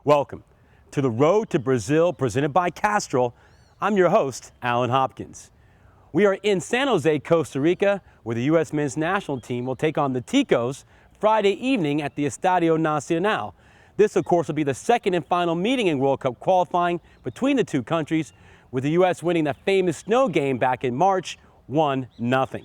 Welcome to the Road to Brazil presented by Castrol. I'm your host, Alan Hopkins. We are in San José, Costa Rica, where the U.S. men's national team will take on the Ticos Friday evening at the Estadio Nacional. This, of course, will be the second and final meeting in World Cup qualifying between the two countries, with the U.S. winning that famous snow game back in March, 1-0.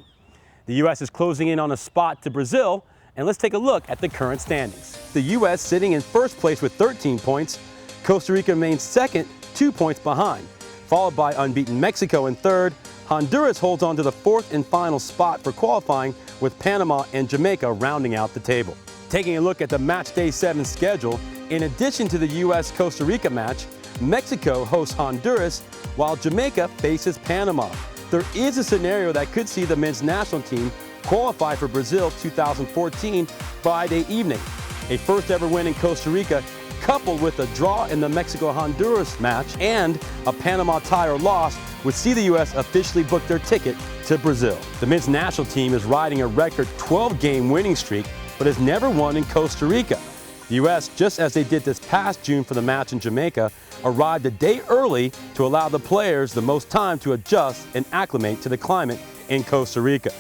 The U.S. is closing in on a spot to Brazil, and let's take a look at the current standings. The U.S. sitting in first place with 13 points. Costa Rica remains second, 2 points behind, followed by unbeaten Mexico in third. Honduras holds on to the fourth and final spot for qualifying, with Panama and Jamaica rounding out the table. Taking a look at the match day 7 schedule, in addition to the U.S.-Costa Rica match, Mexico hosts Honduras, while Jamaica faces Panama. There is a scenario that could see the men's national team qualify for Brazil 2014 Friday evening. A first ever win in Costa Rica, coupled with a draw in the Mexico-Honduras match and a Panama tie or loss, would see the U.S. officially book their ticket to Brazil. The men's national team is riding a record 12-game winning streak, but has never won in Costa Rica. The U.S., just as they did this past June for the match in Jamaica, arrived a day early to allow the players the most time to adjust and acclimate to the climate in Costa Rica.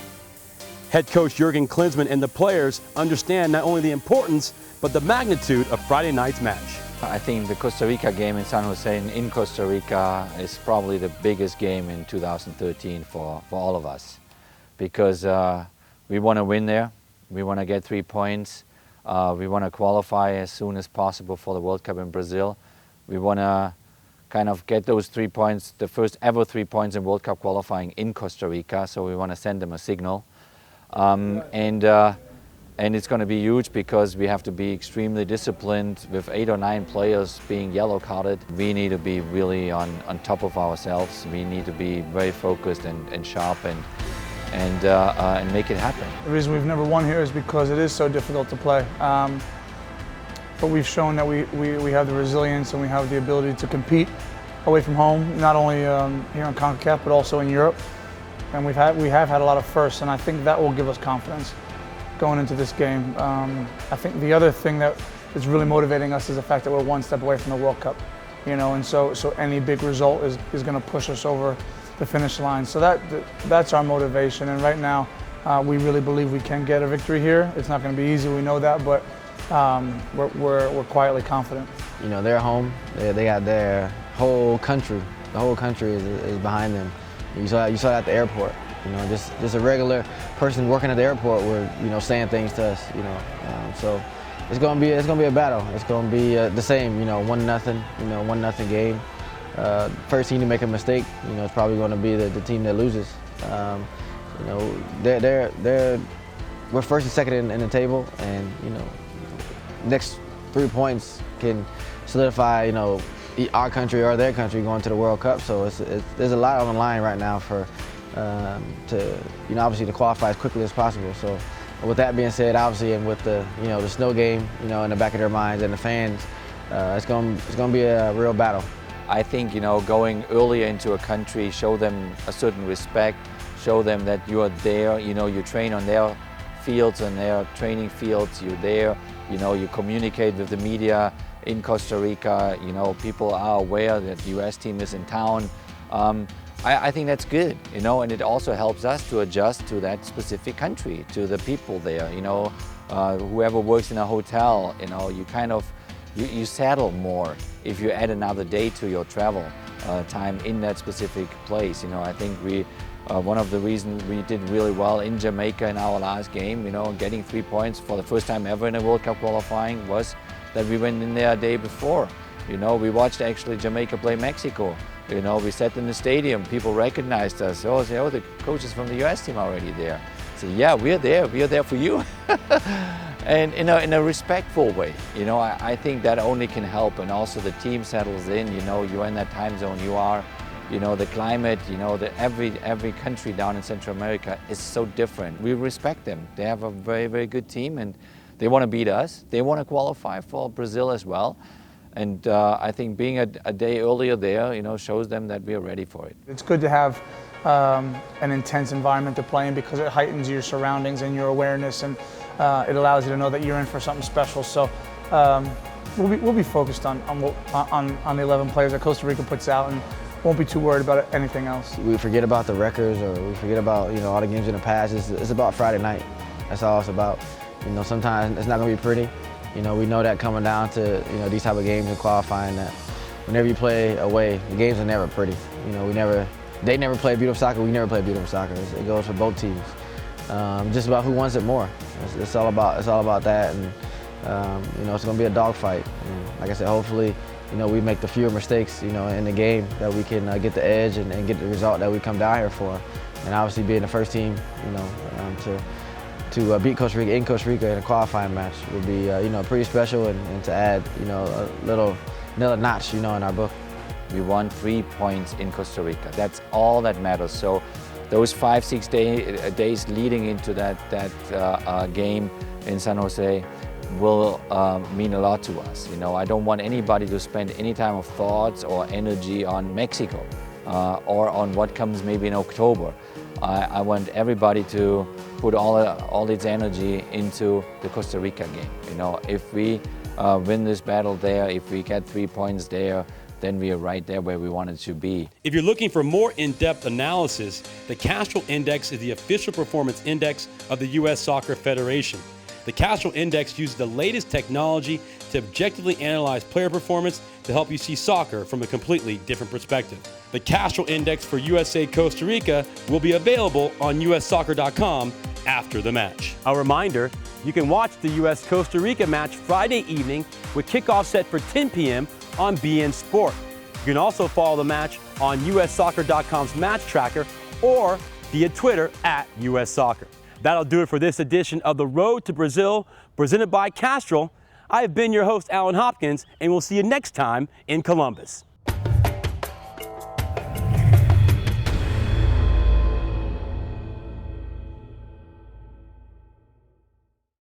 Head coach Jurgen Klinsmann and the players understand not only the importance, but the magnitude of Friday night's match. I think the Costa Rica game in San Jose in Costa Rica is probably the biggest game in 2013 for all of us, because we want to win there, we want to get 3 points, we want to qualify as soon as possible for the World Cup in Brazil. We want to kind of get those 3 points, the first ever 3 points in World Cup qualifying in Costa Rica, so we want to send them a signal. And it's going to be huge because we have to be extremely disciplined. With 8 or 9 players being yellow carded, we need to be really on top of ourselves. We need to be very focused and sharp and make it happen. The reason we've never won here is because it is so difficult to play. But we've shown that we have the resilience and we have the ability to compete away from home, not only here in CONCACAF but also in Europe. And we have had a lot of firsts, and I think that will give us confidence going into this game. I think the other thing that is really motivating us is the fact that we're one step away from the World Cup, and so any big result is going to push us over the finish line. So that's our motivation, and right now we really believe we can get a victory here. It's not going to be easy, we know that, but we're quietly confident. They're home. They got their whole country. The whole country is behind them. You saw that at the airport. Just a regular person working at the airport were saying things to us. So it's gonna be a battle. It's gonna be the same. 1-0. 1-0 game. First team to make a mistake, it's probably going to be the team that loses. We're first and second in the table, and next 3 points can solidify our country or their country going to the World Cup. So there's a lot on the line right now for obviously to qualify as quickly as possible. So with that being said, obviously, and with the the snow game in the back of their minds and the fans, it's going to be a real battle. I think going earlier into a country, show them a certain respect, show them that you are there. You train on their fields, on their training fields. You're there. You communicate with the media in Costa Rica. People are aware that the U.S. team is in town. I think that's good, and it also helps us to adjust to that specific country, to the people there. Whoever works in a hotel, you settle more if you add another day to your travel time in that specific place. I think one of the reasons we did really well in Jamaica in our last game, getting 3 points for the first time ever in a World Cup qualifying, was that we went in there a day before. We watched actually Jamaica play Mexico. We sat in the stadium, people recognized us. The coaches from the U.S. team are already there. So yeah, we're there for you. And in a respectful way. I think that only can help, and also the team settles in. You're in that time zone, you are. The climate, every country down in Central America is so different. We respect them. They have a very, very good team, and they want to beat us. They want to qualify for Brazil as well. And I think being a day earlier there, shows them that we are ready for it. It's good to have an intense environment to play in because it heightens your surroundings and your awareness, and it allows you to know that you're in for something special. So we'll be focused on the 11 players that Costa Rica puts out, and won't be too worried about anything else. We forget about the records, or we forget about all the games in the past. It's about Friday night. That's all it's about. Sometimes it's not going to be pretty. We know that coming down to these type of games and qualifying, that whenever you play away, the games are never pretty. They never play beautiful soccer. We never play beautiful soccer. It goes for both teams. Just about who wants it more. It's all about that, and it's going to be a dogfight. Like I said, hopefully, we make the fewer mistakes, in the game, that we can get the edge and get the result that we come down here for. And obviously, being the first team, to beat Costa Rica in a qualifying match would be, pretty special, and to add, a little notch, in our book. We won 3 points in Costa Rica. That's all that matters. So those 5-6 days leading into that game in San Jose will mean a lot to us. I don't want anybody to spend any time of thoughts or energy on Mexico or on what comes maybe in October. I want everybody to put all its energy into the Costa Rica game. If we win this battle there, if we get 3 points there, then we are right there where we wanted to be. If you're looking for more in-depth analysis, the Castrol Index is the official performance index of the U.S. Soccer Federation. The Castrol Index uses the latest technology to objectively analyze player performance to help you see soccer from a completely different perspective. The Castrol Index for USA Costa Rica will be available on ussoccer.com after the match. A reminder, you can watch the U.S. Costa Rica match Friday evening with kickoff set for 10 p.m. on BN Sport. You can also follow the match on ussoccer.com's match tracker or via Twitter @USSoccer. That'll do it for this edition of The Road to Brazil, presented by Castrol. I have been your host, Alan Hopkins, and we'll see you next time in Columbus.